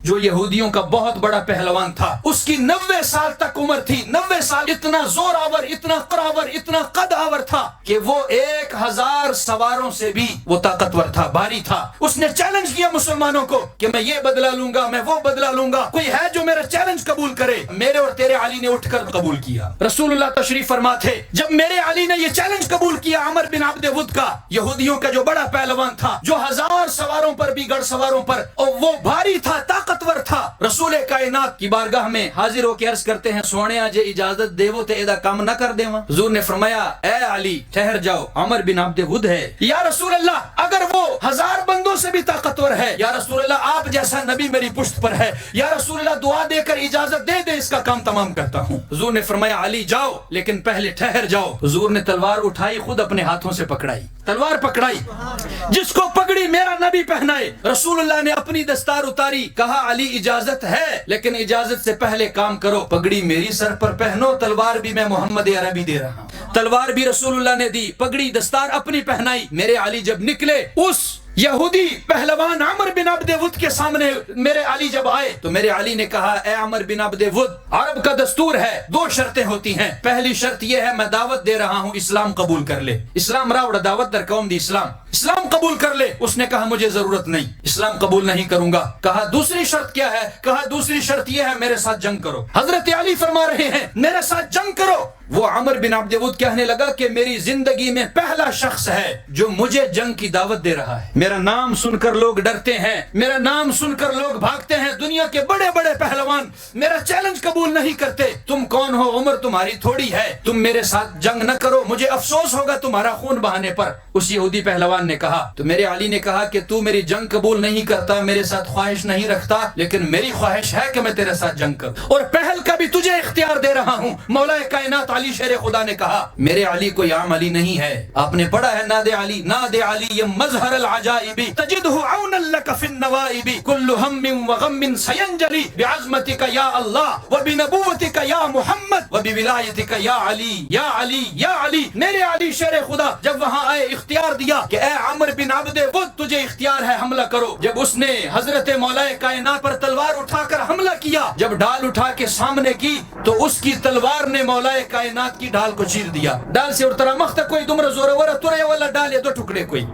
جو یہودیوں کا بہت بڑا پہلوان تھا، اس کی 90 سال تک عمر تھی. 90 سال اتنا زور آور، اتنا قراور، اتنا قد آور تھا کہ وہ 1000 سواروں سے بھی وہ طاقتور تھا، بھاری تھا. اس نے چیلنج کیا مسلمانوں کو کہ میں یہ بدلہ لوں گا، میں وہ بدلہ لوں گا، کوئی ہے جو میرا چیلنج قبول کرے. میرے اور تیرے علی نے اٹھ کر قبول کیا. رسول اللہ تشریف فرما تھے، جب میرے علی نے یہ چیلنج قبول کیا عمر بن عبد ود کا، یہودیوں کا جو بڑا پہلوان تھا، جو 1000 سواروں پر بھی گڑ سواروں پر، اور وہ بھاری تھا، طاقتور تھا، رسول کائنات کی بارگاہ میں حاضر ہو کے عرض کرتے ہیں، سونے آج اجازت دے وہ تے ایدا کام نہ کر دے. حضور نے فرمایا، اے علی ٹھہر جاؤ، عمر بن عبد ود ہے. یا رسول اللہ، اگر وہ 1000 بندوں سے بھی طاقتور ہے، یا رسول اللہ آپ جیسا نبی میری پشت پر ہے، یا رسول اللہ دعا دے کر اجازت دے دے، اس کا کام تمام کرتا ہوں. حضور نے فرمایا، علی جاؤ لیکن پہلے ٹھہر جاؤ. حضور نے تلوار اٹھائی، خود اپنے ہاتھوں سے پکڑائی، تلوار پکڑائی. جس کو پگڑی میرا نبی پہنائے، رسول اللہ نے اپنی دستار اتاری، کہا علی اجازت ہے لیکن اجازت سے پہلے کام کرو، پگڑی میری سر پر پہنو، تلوار بھی میں محمد عربی دے رہا ہوں. تلوار بھی رسول اللہ نے دی، پگڑی دستار اپنی پہنائی. میرے علی جب نکلے، اس یہودی پہلوان عمر بن عبد ود کے سامنے میرے علی جب آئے تو میرے علی نے کہا، اے عمر بن عبد ود، عرب کا دستور ہے 2 شرطیں ہوتی ہیں. پہلی شرط یہ ہے، میں دعوت دے رہا ہوں، اسلام قبول کر لے. اسلام راوڑ دعوت در قوم دی اسلام قبول کر لے. اس نے کہا مجھے ضرورت نہیں، اسلام قبول نہیں کروں گا. کہا دوسری شرط کیا ہے؟ کہا دوسری شرط یہ ہے، میرے ساتھ جنگ کرو. حضرت علی فرما رہے ہیں، میرے ساتھ جنگ کرو. وہ عمر بن عبد ود کہنے لگا کہ میری زندگی میں پہلا شخص ہے جو مجھے جنگ کی دعوت دے رہا ہے. میرا نام سن کر لوگ ڈرتے ہیں، میرا نام سن کر لوگ بھاگتے ہیں. دنیا کے بڑے بڑے پہلوان میرا چیلنج قبول نہیں کرتے. تم کون ہو؟ عمر تمہاری تھوڑی ہے، تم میرے ساتھ جنگ نہ کرو، مجھے افسوس ہوگا تمہارا خون بہانے پر. اس یہودی پہلوان نے کہا تو میرے علی نے کہا کہ تو میری جنگ قبول نہیں کرتا، میرے ساتھ خواہش نہیں رکھتا، لیکن میری خواہش ہے کہ میں تیرے ساتھ جنگ کروں، اور پہل کا بھی تجھے اختیار دے رہا ہوں. مولا کائنات علی شیر خدا نے کہا، میرے علی کوئی عام علی نہیں ہے. آپ نے پڑھا ہے، ناد علی ناد علی یہ مظہر العجائب تجدہ عونا لک فی النوائب کل ہم وغم سینجلی بعظمتک یا اللہ وبنبوتک یا محمد وبولایتک یا علی یا علی یا علی. میرے علی شیر خدا جب وہاں آئے، اختیار دیا کہ اے عمر بن عبد ود، تجھے اختیار ہے، حملہ کرو. جب اس نے حضرت مولا کائنات پر تلوار اٹھا کر حملہ کیا، جب ڈال اٹھا کے سامنے کی تو اس کی تلوار نے مولا کائنات کی ڈال کو چیر دیا. ڈال سے ارترا مخت کوئی دمر زور ورہ ترے والا ڈال یہ 2 ٹکڑے کوئی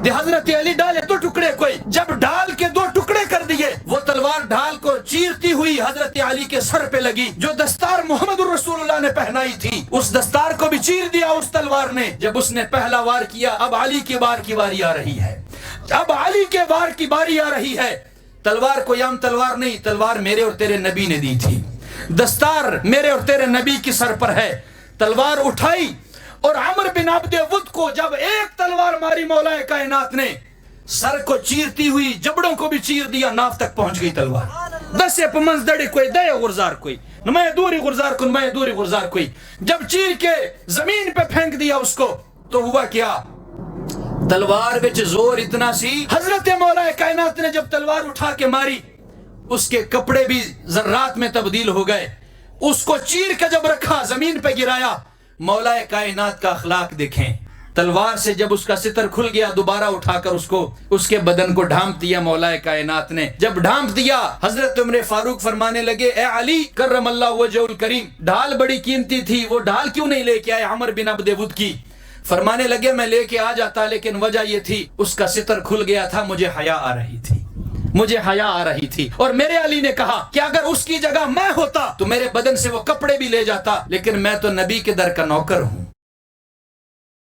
دے، حضرت علی ڈال یہ 2 ٹکڑے کوئی. جب ڈال کے 2 ٹکڑے کر دیے، وہ تلوار ڈال کو چیرتی ہوئی حضرت علی کے سر پہ لگی. جو دستار محمد الرسول اللہ نے پہنائی تھی، اس دستار کو بھی چیر دیا اس تلوار نے. جب اس نے پہلا وار کیا، اب علی کے وار کی باری آ رہی ہے، اب علی کے وار کی باری آ رہی ہے. تلوار کوئی عام تلوار نہیں، تلوار میرے اور تیرے نبی نے دی تھی، دستار میرے اور تیرے نبی کی سر پر ہے. تلوار اٹھائی اور عمر بن عبد ود کو جب ایک تلوار ماری مولا کائنات نے، سر کو چیرتی ہوئی جبڑوں کو بھی چیر دیا، ناف تک پہنچ گئی تلوار. 10 پمنز دڑی کوئی دے غرزار کوئی نمائے دوری غرزار کو نمائے دوری غرزار کوئی. جب چیر کے زمین پہ پھینک دیا اس کو تو ہوا کیا؟ تلوار بچ زور اتنا سی، حضرت مولا کائنات نے جب تلوار اٹھا کے ماری، اس کے کپڑے بھی ذرات میں تبدیل ہو گئے. اس کو چیر کے جب رکھا، زمین پہ گرایا. مولا کائنات کا اخلاق دیکھیں، تلوار سے جب اس کا ستر کھل گیا، دوبارہ اٹھا کر اس کو اس کے بدن کو ڈھانپ دیا مولا کائنات نے. جب ڈھانپ دیا، حضرت عمر فاروق فرمانے لگے، اے علی کرم اللہ وجہ الکریم، ڈھال بڑی قیمتی تھی، وہ ڈھال کیوں نہیں لے کے آئے عمر بن عبد ود کی؟ فرمانے لگے میں لے کے آ جاتا، لیکن وجہ یہ تھی اس کا ستر کھل گیا تھا، مجھے حیا آ رہی تھی، مجھے حیا آ رہی تھی. اور میرے علی نے کہا کہ اگر اس کی جگہ میں ہوتا تو میرے بدن سے وہ کپڑے بھی لے جاتا، لیکن میں تو نبی کے در کا نوکر ہوں.